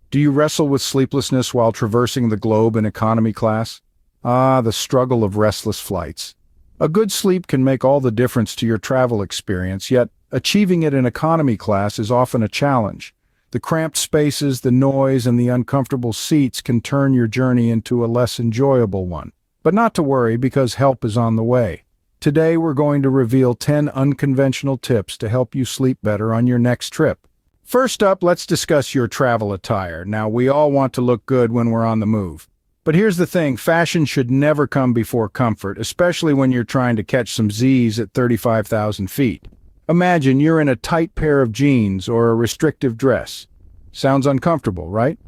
Do you wrestle with sleeplessness while traversing the globe in economy class? Ah, the struggle of restless flights. A good sleep can make all the difference to your travel experience, yet achieving it in economy class is often a challenge. The cramped spaces, the noise, and the uncomfortable seats can turn your journey into a less enjoyable one. But not to worry, because help is on the way. Today we're going to reveal 10 unconventional tips to help you sleep better on your next trip. First up, let's discuss your travel attire. Now, we all want to look good when we're on the move. But here's the thing, fashion should never come before comfort, especially when you're trying to catch some Z's at 35,000 feet. Imagine you're in a tight pair of jeans or a restrictive dress. Sounds uncomfortable, right?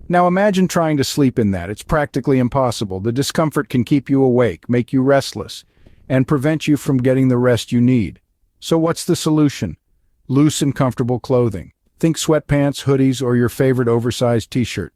Now imagine trying to sleep in that. It's practically impossible. The discomfort can keep you awake, make you restless, and prevent you from getting the rest you need. So what's the solution? Loose and comfortable clothing. Think sweatpants, hoodies, or your favorite oversized t-shirt.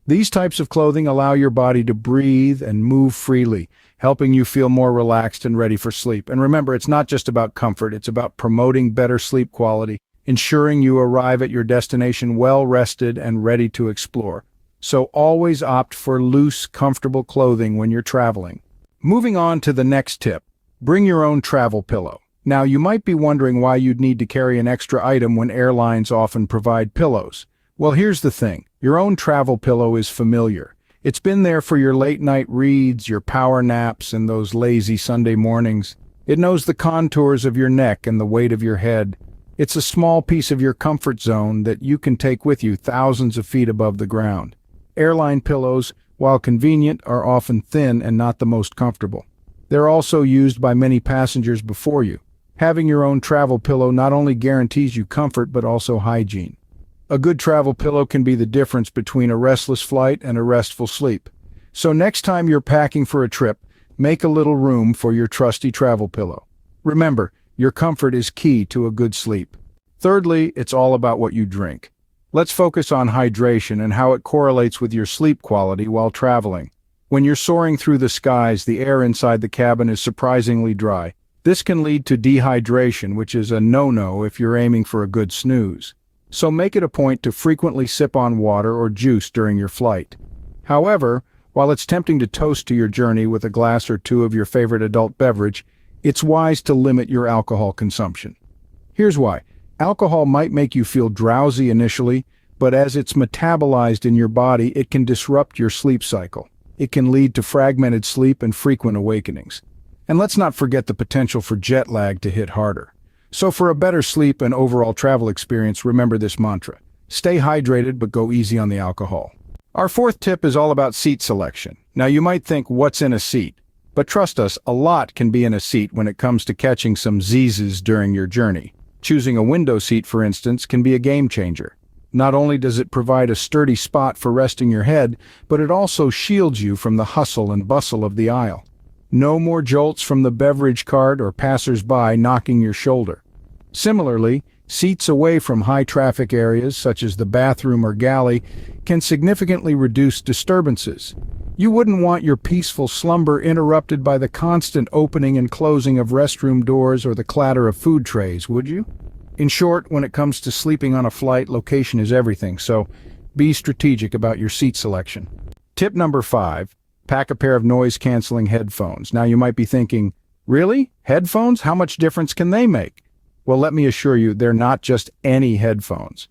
These types of clothing allow your body to breathe and move freely, helping you feel more relaxed and ready for sleep. And remember, it's not just about comfort, it's about promoting better sleep quality, ensuring you arrive at your destination well-rested and ready to explore. So always opt for loose, comfortable clothing when you're traveling. Moving on to the next tip, bring your own travel pillow. Now, you might be wondering why you'd need to carry an extra item when airlines often provide pillows. Well, here's the thing. Your own travel pillow is familiar. It's been there for your late-night reads, your power naps, and those lazy Sunday mornings. It knows the contours of your neck and the weight of your head. It's a small piece of your comfort zone that you can take with you thousands of feet above the ground. Airline pillows, while convenient, are often thin and not the most comfortable. They're also used by many passengers before you. Having your own travel pillow not only guarantees you comfort but also hygiene. A good travel pillow can be the difference between a restless flight and a restful sleep. So next time you're packing for a trip, make a little room for your trusty travel pillow. Remember, your comfort is key to a good sleep. Thirdly, it's all about what you drink. Let's focus on hydration and how it correlates with your sleep quality while traveling. When you're soaring through the skies, the air inside the cabin is surprisingly dry. This can lead to dehydration, which is a no-no if you're aiming for a good snooze. So make it a point to frequently sip on water or juice during your flight. However, while it's tempting to toast to your journey with a glass or two of your favorite adult beverage, it's wise to limit your alcohol consumption. Here's why. Alcohol might make you feel drowsy initially, but as it's metabolized in your body, it can disrupt your sleep cycle. It can lead to fragmented sleep and frequent awakenings. And let's not forget the potential for jet lag to hit harder. So for a better sleep and overall travel experience, remember this mantra. Stay hydrated, but go easy on the alcohol. Our fourth tip is all about seat selection. Now you might think, what's in a seat? But trust us, a lot can be in a seat when it comes to catching some Z's during your journey. Choosing a window seat, for instance, can be a game changer. Not only does it provide a sturdy spot for resting your head, but it also shields you from the hustle and bustle of the aisle. No more jolts from the beverage cart or passers-by knocking your shoulder. Similarly, seats away from high-traffic areas, such as the bathroom or galley, can significantly reduce disturbances. You wouldn't want your peaceful slumber interrupted by the constant opening and closing of restroom doors or the clatter of food trays, would you? In short, when it comes to sleeping on a flight, location is everything, so be strategic about your seat selection. Tip number 5. Pack a pair of noise-canceling headphones. Now you might be thinking, really? Headphones? How much difference can they make? Well, let me assure you, they're not just any headphones.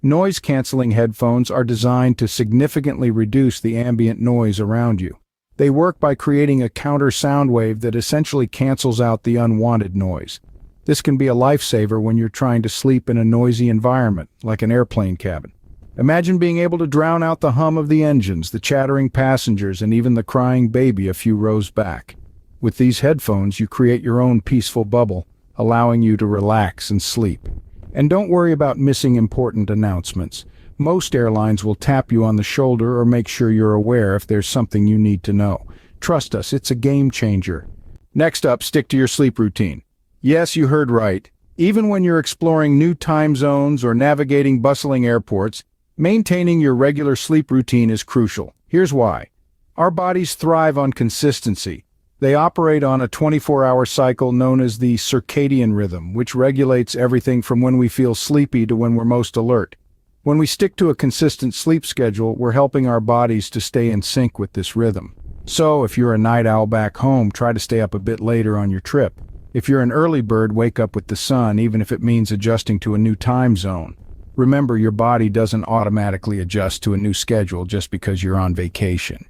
Noise-canceling headphones are designed to significantly reduce the ambient noise around you. They work by creating a counter sound wave that essentially cancels out the unwanted noise. This can be a lifesaver when you're trying to sleep in a noisy environment, like an airplane cabin. Imagine being able to drown out the hum of the engines, the chattering passengers, and even the crying baby a few rows back. With these headphones, you create your own peaceful bubble, allowing you to relax and sleep. And don't worry about missing important announcements. Most airlines will tap you on the shoulder or make sure you're aware if there's something you need to know. Trust us, it's a game changer. Next up, stick to your sleep routine. Yes, you heard right. Even when you're exploring new time zones or navigating bustling airports, maintaining your regular sleep routine is crucial. Here's why. Our bodies thrive on consistency. They operate on a 24-hour cycle known as the circadian rhythm, which regulates everything from when we feel sleepy to when we're most alert. When we stick to a consistent sleep schedule, we're helping our bodies to stay in sync with this rhythm. So, if you're a night owl back home, try to stay up a bit later on your trip. If you're an early bird, wake up with the sun, even if it means adjusting to a new time zone. Remember, your body doesn't automatically adjust to a new schedule just because you're on vacation.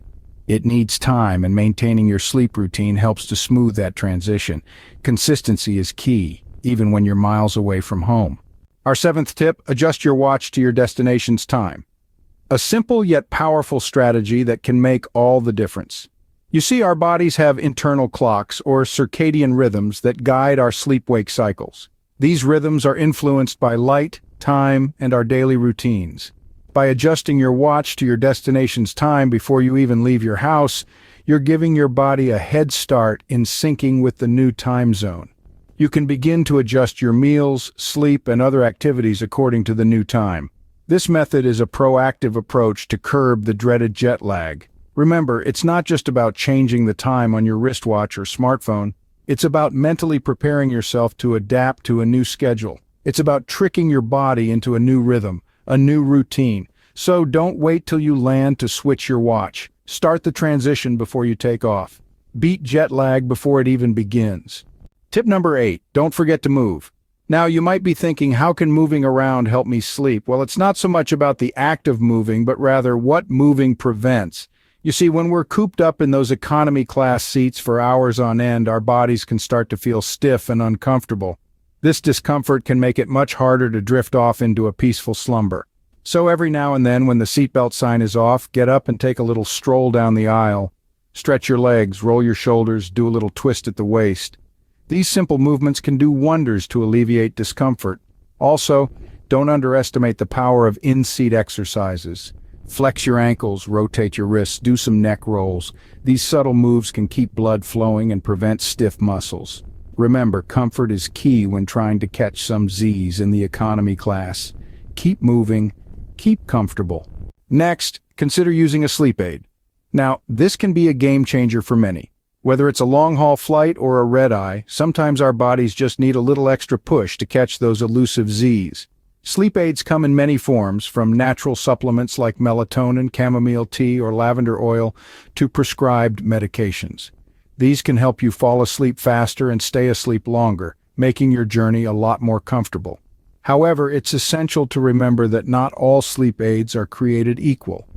It needs time, and maintaining your sleep routine helps to smooth that transition. Consistency is key, even when you're miles away from home. Our seventh tip, adjust your watch to your destination's time. A simple yet powerful strategy that can make all the difference. You see, our bodies have internal clocks or circadian rhythms that guide our sleep-wake cycles. These rhythms are influenced by light, time, and our daily routines. By adjusting your watch to your destination's time before you even leave your house, you're giving your body a head start in syncing with the new time zone. You can begin to adjust your meals, sleep, and other activities according to the new time. This method is a proactive approach to curb the dreaded jet lag. Remember, it's not just about changing the time on your wristwatch or smartphone. It's about mentally preparing yourself to adapt to a new schedule. It's about tricking your body into a new rhythm, a new routine. So don't wait till you land to switch your watch. Start the transition before you take off. Beat jet lag before it even begins. Tip number 8, don't forget to move. Now, you might be thinking, how can moving around help me sleep? Well, it's not so much about the act of moving, but rather what moving prevents. You see, when we're cooped up in those economy class seats for hours on end, our bodies can start to feel stiff and uncomfortable. This discomfort can make it much harder to drift off into a peaceful slumber. So every now and then, when the seatbelt sign is off, get up and take a little stroll down the aisle. Stretch your legs, roll your shoulders, do a little twist at the waist. These simple movements can do wonders to alleviate discomfort. Also, don't underestimate the power of in-seat exercises. Flex your ankles, rotate your wrists, do some neck rolls. These subtle moves can keep blood flowing and prevent stiff muscles. Remember, comfort is key when trying to catch some Z's in the economy class. Keep moving, keep comfortable. Next, consider using a sleep aid. Now, this can be a game changer for many. Whether it's a long-haul flight or a red-eye, sometimes our bodies just need a little extra push to catch those elusive Z's. Sleep aids come in many forms, from natural supplements like melatonin, chamomile tea, or lavender oil, to prescribed medications. These can help you fall asleep faster and stay asleep longer, making your journey a lot more comfortable. However, it's essential to remember that not all sleep aids are created equal.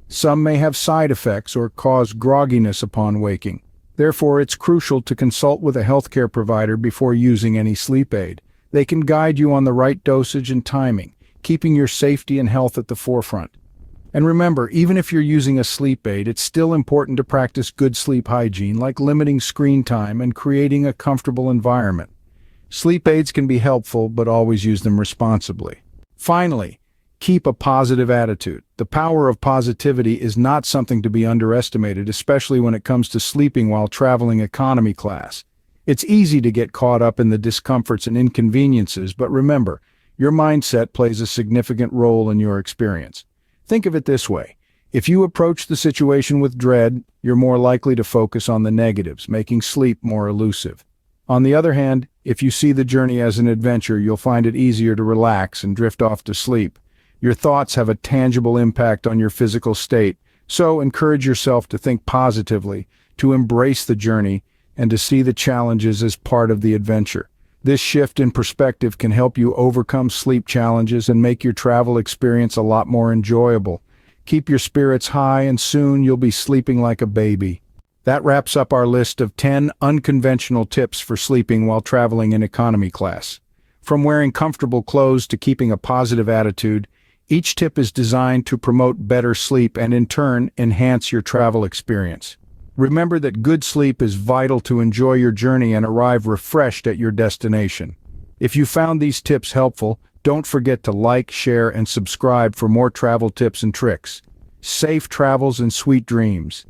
Some may have side effects or cause grogginess upon waking. Therefore, it's crucial to consult with a healthcare provider before using any sleep aid. They can guide you on the right dosage and timing, keeping your safety and health at the forefront. And remember, even if you're using a sleep aid, it's still important to practice good sleep hygiene, like limiting screen time and creating a comfortable environment. Sleep aids can be helpful, but always use them responsibly. Finally, keep a positive attitude. The power of positivity is not something to be underestimated, especially when it comes to sleeping while traveling economy class. It's easy to get caught up in the discomforts and inconveniences, but remember, your mindset plays a significant role in your experience. Think of it this way. If you approach the situation with dread, you're more likely to focus on the negatives, making sleep more elusive. On the other hand, if you see the journey as an adventure, you'll find it easier to relax and drift off to sleep. Your thoughts have a tangible impact on your physical state, so encourage yourself to think positively, to embrace the journey, and to see the challenges as part of the adventure. This shift in perspective can help you overcome sleep challenges and make your travel experience a lot more enjoyable. Keep your spirits high, and soon you'll be sleeping like a baby. That wraps up our list of 10 unconventional tips for sleeping while traveling in economy class. From wearing comfortable clothes to keeping a positive attitude, each tip is designed to promote better sleep and in turn enhance your travel experience. Remember that good sleep is vital to enjoy your journey and arrive refreshed at your destination. If you found these tips helpful, don't forget to like, share, and subscribe for more travel tips and tricks. Safe travels and sweet dreams.